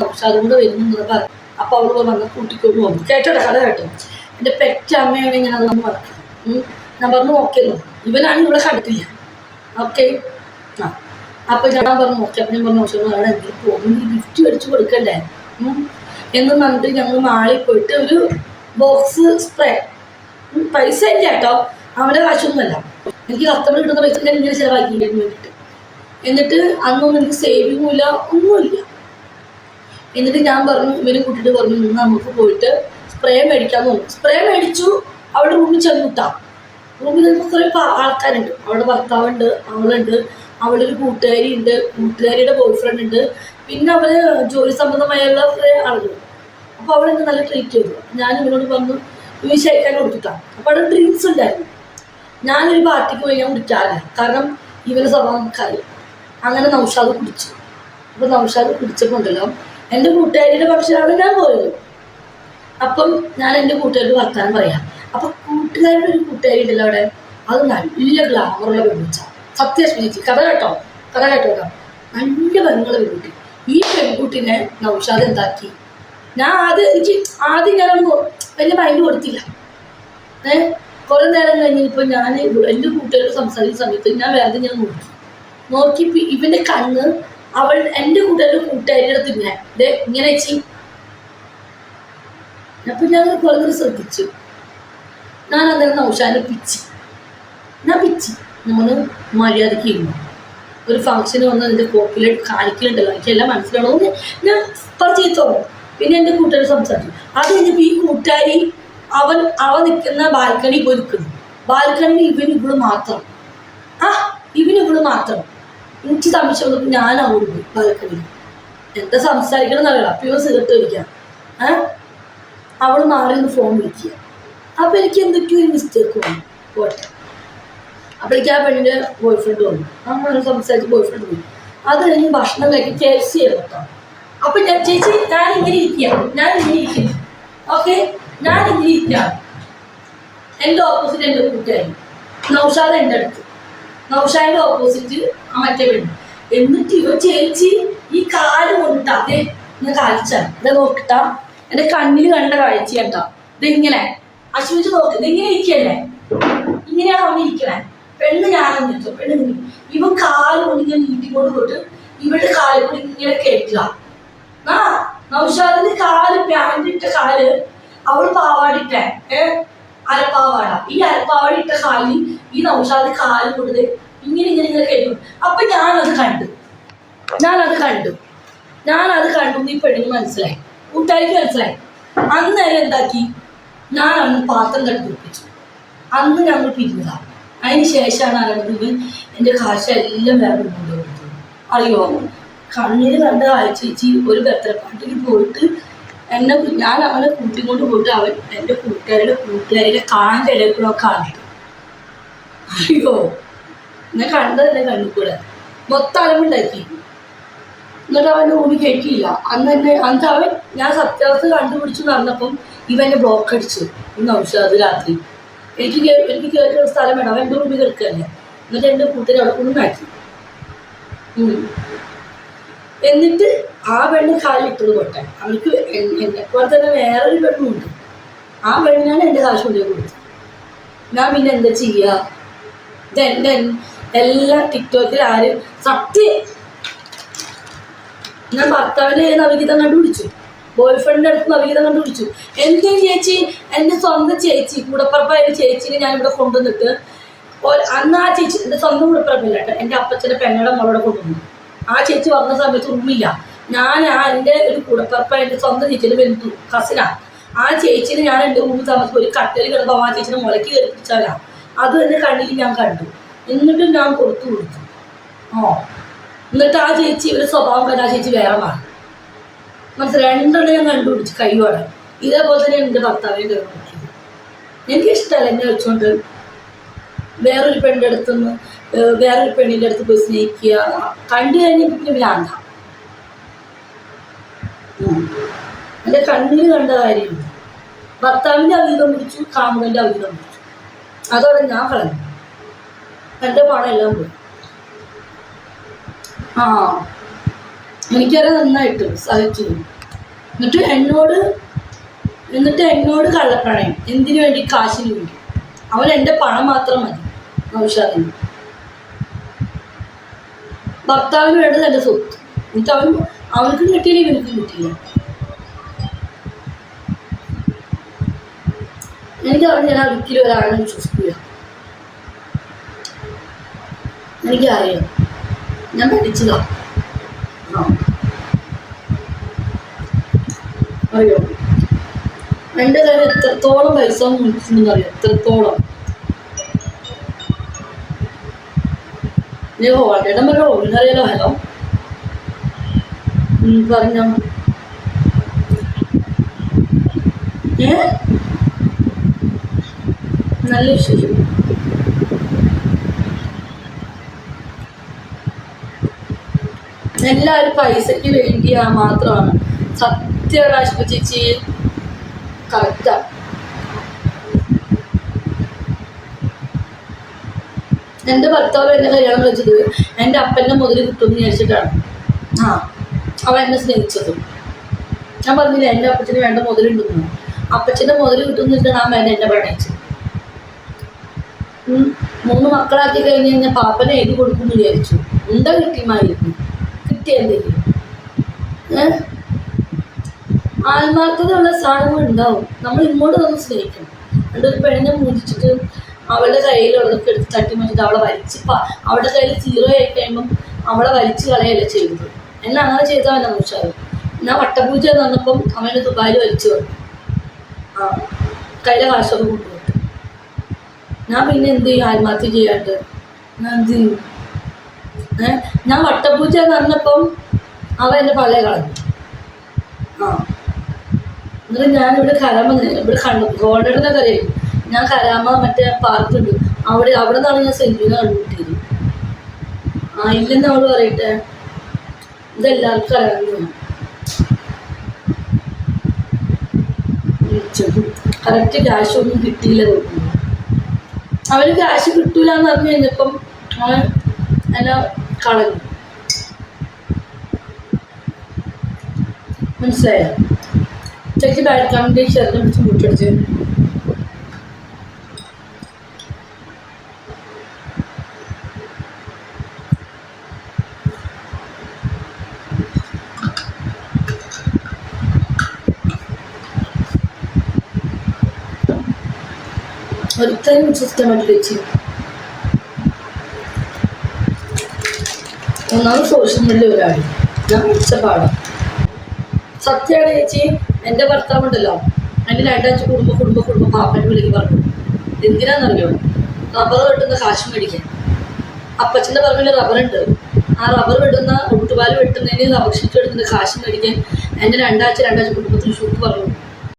പക്ഷെ അതുകൊണ്ട് വരുന്നു പറഞ്ഞു. അപ്പൊ അവള് വന്ന് കൂട്ടിക്കൊണ്ട് പോകും. കേട്ടോ കഥ കേട്ടോ. എൻ്റെ പെറ്റ അമ്മയാണ് ഇങ്ങനെ അത് വന്ന് പറഞ്ഞു. ഞാൻ പറഞ്ഞു നോക്കിയല്ലോ, ഇവനാണ് ഇവിടെ കണ്ടിട്ടില്ല. ഓക്കെ ആ അപ്പൊ ഞാൻ പറഞ്ഞു നോക്കി. അപ്പൊ ഞാൻ പറഞ്ഞു നോക്കി അവിടെ എന്തെങ്കിലും പോകും, ഗിഫ്റ്റ് മേടിച്ചു കൊടുക്കണ്ടേ എന്ന് പറഞ്ഞിട്ട് ഞങ്ങൾ മാളിൽ പോയിട്ട് ഒരു ബോക്സ് സ്പ്രേ, പൈസ ഇല്ല കേട്ടോ, അവൻ്റെ കാശൊന്നുമല്ല, എനിക്ക് കസ്റ്റമർ കിട്ടുന്ന പൈസ ഞാൻ ഇങ്ങനെ ചിലവാക്കിയിട്ട് വേണ്ടിയിട്ട്. എന്നിട്ട് അന്നൊന്നും എനിക്ക് സേവിങ്ങും ഇല്ല, ഒന്നുമില്ല. എന്നിട്ട് ഞാൻ പറഞ്ഞു, ഇവനെ കൂട്ടിയിട്ട് പറഞ്ഞു ഇന്ന് നമുക്ക് പോയിട്ട് സ്പ്രേ മേടിക്കാമെന്ന് പറഞ്ഞു. സ്പ്രേ മേടിച്ചു. അവിടെ റൂമിൽ ചെന്നിട്ടാ. റൂമിൽ നിന്ന് കുറേ ആൾക്കാരുണ്ട്. അവളുടെ ഭർത്താവുണ്ട്, അവളുണ്ട്, അവളുടെ ഒരു കൂട്ടുകാരി ഉണ്ട്, കൂട്ടുകാരിയുടെ ബോയ് ഫ്രണ്ട് ഉണ്ട്, പിന്നെ അവര് ജോലി സംബന്ധമായുള്ള കുറേ ആളുകൾ. അപ്പോൾ അവളെന്നെ നല്ല ട്രീറ്റ് ചെയ്തു. ഞാൻ ഇവനോട് പറഞ്ഞു ഇവ ഷേക്കാൻ കൊടുത്തിട്ടാണ്. അപ്പോൾ അവിടെ ഡ്രിങ്ക്സ് ഉണ്ടായിരുന്നു. ഞാനൊരു പാർട്ടിക്ക് പോയി ഞാൻ കുടിക്കാറില്ല, കാരണം ഇവൻ്റെ സ്വഭാവം കാര്യം. അങ്ങനെ നൗഷാദ് കുടിച്ചു. അപ്പോൾ നൗഷാദ് കുടിച്ചപ്പോണ്ടല്ലോ എൻ്റെ കൂട്ടുകാരിയുടെ പക്ഷമാണ് ഞാൻ പോയത്. അപ്പം ഞാൻ എൻ്റെ കൂട്ടുകാരുടെ വർത്താനം പറയാം. അപ്പം കൂട്ടുകാരുടെ ഒരു കൂട്ടുകാരി ഉണ്ടല്ലോ അവിടെ, അത് നല്ല ഗ്ലാമറുള്ള പെൺകുച്ച. സത്യസ്മിച്ച് കഥ കേട്ടോ, കഥ കേട്ടോ. നല്ല പെണ്ണുള്ള പെൺകുട്ടി. ഈ പെൺകുട്ടിനെ നൗഷാദ് എന്താക്കി, ഞാൻ എനിക്ക് ആദ്യം ഞാനൊന്നും വലിയ മൈൻഡ് കൊടുത്തില്ല. കുറേ നേരം കഴിഞ്ഞപ്പോൾ ഞാൻ എൻ്റെ കൂട്ടുകാരോട് സംസാരിക്കുന്ന സമയത്ത് ഞാൻ വേറെ ഞാൻ നോക്കി ഇവൻ്റെ കണ്ണ് എൻ്റെ കൂട്ടുകാരുടെ കൂട്ടുകാരിയുടെ അടുത്ത് ഇങ്ങനെ ചെയ്യും. അപ്പം ഞാൻ കുറേ നേരം ശ്രദ്ധിച്ചു. ഞാൻ അന്നേരം നൗഷാദിനെ ഞാൻ പിച്ചി. നമ്മൾ മര്യാദയ്ക്ക് ഇരുന്നു. ഒരു ഫംഗ്ഷന് വന്ന് അതിൻ്റെ കോപ്പിലെ കാണിക്കലുണ്ടല്ലോ, എനിക്കെല്ലാം മനസ്സിലാവണമെന്ന് ഞാൻ ചീത്തോളും. പിന്നെ എൻ്റെ കൂട്ടുകാർ സംസാരിച്ചു. അത് കഴിഞ്ഞപ്പോൾ ഈ കൂട്ടുകാരി അവൻ നിൽക്കുന്ന ബാൽക്കണി പോയി നിൽക്കുന്നു. ബാൽക്കണിയിൽ ഇവള് മാത്രം. ഇവള് മാത്രം. എനിക്ക് സംശയം വന്നപ്പോൾ ഞാൻ അങ്ങോട്ട് പോയി ബാൽക്കണിയിൽ. എന്താ സംസാരിക്കണം എന്നറിയാം. അപ്പോൾ ഇവ സിഗരറ്റ് കഴിക്കാം. അവൾ മാറി നിന്ന് ഫോൺ വിളിക്കുക. അപ്പോൾ എനിക്ക് എന്തൊക്കെയോ ഒരു മിസ്റ്റേക്ക് വന്നു. പോട്ടെ. അപ്പോഴേക്ക് ആ പെണ്ണിൻ്റെ ബോയ് ഫ്രണ്ട് വന്നു. അങ്ങനെ സംസാരിച്ച് ബോയ് ഫ്രണ്ട് പോയി. അത് കഴിഞ്ഞ് ഭക്ഷണം കഴിക്കും. KFC കേട്ടോ. അപ്പം ഞാൻ ചേച്ചി ഞാനിങ്ങനെ ഇരിക്കുന്നു. ഓക്കെ, ഞാനിങ്ങനെ ഇരിക്കുകയാണ്. എൻ്റെ ഓപ്പോസിറ്റ് എൻ്റെ കൂട്ടുകാരി നൗഷാദ് എൻ്റെ അടുത്ത്, നൗഷാദിൻ്റെ ഓപ്പോസിറ്റ് മറ്റേ പെണ്ണ്. എന്നിട്ട് ഇവ ചേച്ചി ഈ കാല് കൊണ്ടിട്ടാ അതെ ഞാൻ കാണിച്ചാൽ ഇതെ നോക്കിട്ടാ, എൻ്റെ കണ്ണിൽ കണ്ട കാഴ്ച കേട്ടോ. ഇതിങ്ങനെ അശ്വിച്ച് നോക്ക്, ഇതിങ്ങനെ ഇരിക്കല്ലേ, ഇങ്ങനെയാണ് അവൻ ഇരിക്കണേ. പെണ്ണ് ഞാനെന്ന് വെച്ചോ, പെണ്ണ് ഇവൻ കാല് കൊണ്ട് ഇങ്ങനെ നീട്ടിക്കൊണ്ട് പോയിട്ട് ഇവരുടെ കാല് കൊണ്ട് ഇങ്ങനെ കയറ്റുക. നൗഷാദിന്റെ കാല് പാൻറ് ഇട്ട കാല് അവള് പാവാടിട്ട അരപ്പാവാട. ഈ അരപ്പാവാട ഇട്ട കാലിൽ ഈ നൗഷാദ് കാല് കൊണ്ട് ഇങ്ങനെ ഇങ്ങനെ ഇങ്ങനെ കയറ്റും. അപ്പൊ ഞാനത് കണ്ടു. ഈ പെണ്ണിന് മനസ്സിലായി, കൂട്ടുകാരിക്ക് മനസ്സിലായി. അന്നേരം എന്താക്കി, ഞാൻ അന്ന് പാത്രം കണ്ടുപിടിപ്പിച്ചു. അന്ന് ഞങ്ങൾ പിരിഞ്ഞതാണ്. അതിന് ശേഷമാണ് അറിയുന്നത് എൻ്റെ കാശെല്ലാം വേറെ കൊണ്ടുപോകുന്നത്. അറിയോ, കണ്ണിന് കണ്ട ചേച്ചി ഒരു ബർത്ത്ഡേ പാർട്ടിക്ക് പോയിട്ട് ഞാൻ അവനെ കൂട്ടിക്കൊണ്ട് പോയിട്ട് അവൻ എൻ്റെ കൂട്ടുകാരുടെ കാലിൻ്റെ ഇടയിൽ കൂടെ കാണിട്ടു. അയ്യോ, ഞാൻ കണ്ടതല്ലേ കണ്ണിക്കൂടെ മൊത്തം അലമുണ്ടാക്കി. എന്നിട്ട് അവൻ്റെ റൂമിൽ കയറ്റിയില്ല. അന്ന് അവൻ ഞാൻ സത്യാവസ്ഥ കണ്ടുപിടിച്ചു നടന്നപ്പം ഇവൻ്റെ ബ്ലോക്ക് അടിച്ചു. നൗഷാദ് രാത്രി എനിക്ക് കേൾക്കുന്ന സ്ഥലം വേണം. അവൻ എൻ്റെ റൂമിൽ കേൾക്കുകയല്ലേ. എന്നിട്ട് എൻ്റെ കൂട്ടുകാർ അവിടെ കൊണ്ടുമാക്കി. എന്നിട്ട് ആ പെണ്ണ് കാലിട്ടത് കൊട്ടെ. അവർക്ക് എന്നെപ്പോലെ തന്നെ വേറൊരു പെണ്ണുണ്ട്. ആ പെണ്ണിനാണ് എൻ്റെ കാശ് കൊണ്ടേ കൊടുത്തത്. ഞാൻ പിന്നെ എന്താ ചെയ്യുക? ഇതെൻ്റെ എല്ലാ ടിക്ടോക്കിൽ ആര് സത്യം ഞാൻ ഭർത്താവിൻ്റെ നവഗീതം കണ്ടുപിടിച്ചു, ബോയ് ഫ്രണ്ടിൻ്റെ അടുത്ത് നവഗീതം കണ്ടുപിടിച്ചു. എൻ്റെ ചേച്ചി, എൻ്റെ സ്വന്തം ചേച്ചി, കൂടപ്പറപ്പായ ചേച്ചീനെ ഞാനിവിടെ കൊണ്ടുവന്നിട്ട് അന്ന് ആ ചേച്ചി എൻ്റെ സ്വന്തം കൂടപ്പറപ്പില്ല കേട്ടോ, എൻ്റെ അപ്പച്ചൻ്റെ പെങ്ങളുടെ മോളോടെ കൊണ്ടുവന്നു. ആ ചേച്ചി വന്ന സമയത്ത് റൂമില്ല. ഞാൻ എൻ്റെ ഒരു കൂടപ്പറപ്പായ എൻ്റെ സ്വന്തം ചേച്ചിയുടെ ബന്ധു കസിനാണ്. ആ ചേച്ചിനെ ഞാൻ എൻ്റെ റൂമിൽ താമസിക്കും. ഒരു കട്ടയിൽ കിടന്നപ്പോൾ ആ ചേച്ചിനെ മുളയ്ക്ക് കയറിപ്പിച്ചാലാ. അത് എൻ്റെ കണ്ണിൽ ഞാൻ കണ്ടു. എന്നിട്ടും ഞാൻ കൊടുത്തു. എന്നിട്ട് ആ ചേച്ചി ഒരു സ്വഭാവം കണ്ട ആ ചേച്ചി വേറെ മാറി. മനസ്സിലായി. രണ്ടെണ്ണം ഞാൻ കണ്ടുപിടിച്ച് കൈയോടെ. ഇതേപോലെ തന്നെ എൻ്റെ ഭർത്താവിനെ കണ്ടുപിടിച്ചത്. എനിക്കിഷ്ടമല്ല എന്നെ വെച്ചുകൊണ്ട് വേറൊരു പെണ്ണിൻ്റെ അടുത്തുനിന്ന് വേറൊരു പെണ്ണിൻ്റെ അടുത്ത് പോയി സ്നേഹിക്കുക. കണ്ടു കഴിഞ്ഞാൽ പിന്നെ ഭ്രാന്ത. എൻ്റെ കണ്ണിൽ കണ്ട കാര്യമുണ്ട്. ഭർത്താവിൻ്റെ അവീതം പിടിച്ചു, കാമുകൻ്റെ അവീതം പിടിച്ചു. അതോടെ ഞാൻ കളഞ്ഞു. എൻ്റെ പണം എല്ലാം പോയി. എനിക്കറിയാം നന്നായിട്ട് സഹിച്ചു. എന്നിട്ട് എന്നോട് കള്ളപ്രണയം. എന്തിനു വേണ്ടി? കാശിന് വേണ്ടി. അവൻ എൻ്റെ പണം മാത്രം മതി നൗഷാദിന്. ഭർത്താവിന് വേണ്ടത് എൻ്റെ സ്വത്ത്. എന്നിട്ട് അവനക്കും കിട്ടിയില്ല, ഇവനക്കും കിട്ടിയില്ല. എനിക്കവിടെ ഞാൻ ഒരിക്കലും ഒരാളെ വിശ്വസിക്കില്ല. എനിക്കറിയാം, ഞാൻ പഠിച്ചതാ. അറിയോ എൻ്റെ കയ്യിൽ എത്രത്തോളം പൈസ മുടിച്ചിട്ടുണ്ടെന്ന് അറിയാം, എത്രത്തോളം. നീ ഹോൾഡേടം പറഞ്ഞ ഓടിനറിയാലോ. ഹലോ പറഞ്ഞോ. നല്ല വിശേഷം. എല്ലാവരും പൈസക്ക് വേണ്ടിയാ മാത്രമാണ്. സത്യരാഷ്ട്ര ചേച്ചി കറക്റ്റാ. എൻ്റെ ഭർത്താവ് എന്നെ കല്യാണം കഴിച്ചത് എൻ്റെ അപ്പൻ്റെ മുതൽ കിട്ടുമെന്ന് വിചാരിച്ചിട്ടാണ്. അവൻ എന്നെ സ്നേഹിച്ചതും. ഞാൻ പറഞ്ഞില്ല എൻ്റെ അപ്പച്ചന് വേണ്ട മുതലുണ്ടെന്ന്. അപ്പച്ചൻ്റെ മുതൽ കിട്ടുന്നിട്ടാണ് ആ മേലെ എന്നെ പ്രണയിച്ചത്. 3 മക്കളാക്കി കഴിഞ്ഞ് കഴിഞ്ഞാൽ പാപ്പനെ എഴുതി കൊടുക്കുമെന്ന് വിചാരിച്ചു. എന്താ കിട്ടിയുമായിരുന്നു, കിട്ടിയ എന്തെങ്കിലും. ആത്മാർത്ഥതയുള്ള സാധനങ്ങൾ ഉണ്ടാവും. നമ്മൾ ഇങ്ങോട്ട് തന്നെ സ്നേഹിക്കണം. എന്നിട്ട് ഒരു പെണ്ണിനെ മൂടിച്ചിട്ട് അവളുടെ കയ്യിലുള്ളതൊക്കെ എടുത്ത് തട്ടി മാറ്റിട്ട് അവളെ അവളുടെ കയ്യിൽ 0 ആയി കഴിയുമ്പം അവളെ വലിച്ചു കളയല്ല ചെയ്തത്. എന്നെ അങ്ങനെ ചെയ്തവനാ നൗഷാദ്. ഞാൻ വട്ടപൂജ തന്നപ്പം അവന് ദുബായിൽ വലിച്ചു വന്നു. കയ്യിലെ കാശൊക്കെ കൊണ്ടുപോയി. ഞാൻ പിന്നെ എന്ത് ചെയ്യും? ആത്മഹത്യ ചെയ്യാണ്ട് ഞാൻ എന്ത് ചെയ്യും? ഞാൻ വട്ടപൂജ തന്നപ്പം അവൻ എൻ്റെ പള്ളയെ കളഞ്ഞു. എന്നിട്ട് ഞാനിവിടെ കരാമ ഗോൾഡനൊക്കെ അറിയാം. ഞാൻ കരാമ മറ്റേ പാർക്കുണ്ട് അവിടെ നിന്നാണ് ഞാൻ സെൽഫിനെ കണ്ടുപിട്ടിയത്. ഇല്ലെന്ന് അവള് പറയട്ടെ. ഇതെല്ലാവർക്കും അറിയാവുന്നതാണ്. കറക്റ്റ് ക്യാഷ് ഒന്നും കിട്ടിയില്ല തോന്നുന്നു. അവന് ക്യാഷ് കിട്ടൂല എന്ന് പറഞ്ഞു കഴിഞ്ഞപ്പം അവൻ എന്നെ കളഞ്ഞു. മനസ്സിലായോ? ചെക്ക് ഡയറക്റ്റ് വേണ്ടി ഷെറിനെ പിടിച്ച് മുട്ടടിച്ച് ഒരുത്തരും വിശ്വസിക്കാൻ പറ്റില്ല ചേച്ചി. ഒന്നാമത് സോഷ്യൽ മീഡിയ ഒരാൾ ഞാൻ വിളിച്ച പാടാം. സത്യമാണ് ചേച്ചി. എൻ്റെ ഭർത്താവുണ്ടല്ലോ, എൻ്റെ 2 ആഴ്ച കുടുംബ പാപ്പൻ്റെ വിളിക്ക് പറഞ്ഞു. എന്തിനാണെന്നറിയോ? റബ്ബർ വെട്ടുന്ന കാശ് മേടിക്കാൻ. അപ്പച്ചൻ്റെ പറമ്പിൽ റബ്ബറുണ്ട്. ആ റബ്ബർ വെട്ടുന്ന ഒട്ടുപാൽ വെട്ടുന്നതിന് റബ്ബർ ഷീറ്റ് എടുക്കുന്ന കാശ് മേടിക്കാൻ എൻ്റെ 2 ആഴ്ച കുടുംബത്തിന് ഷൂട്ട് പറഞ്ഞു.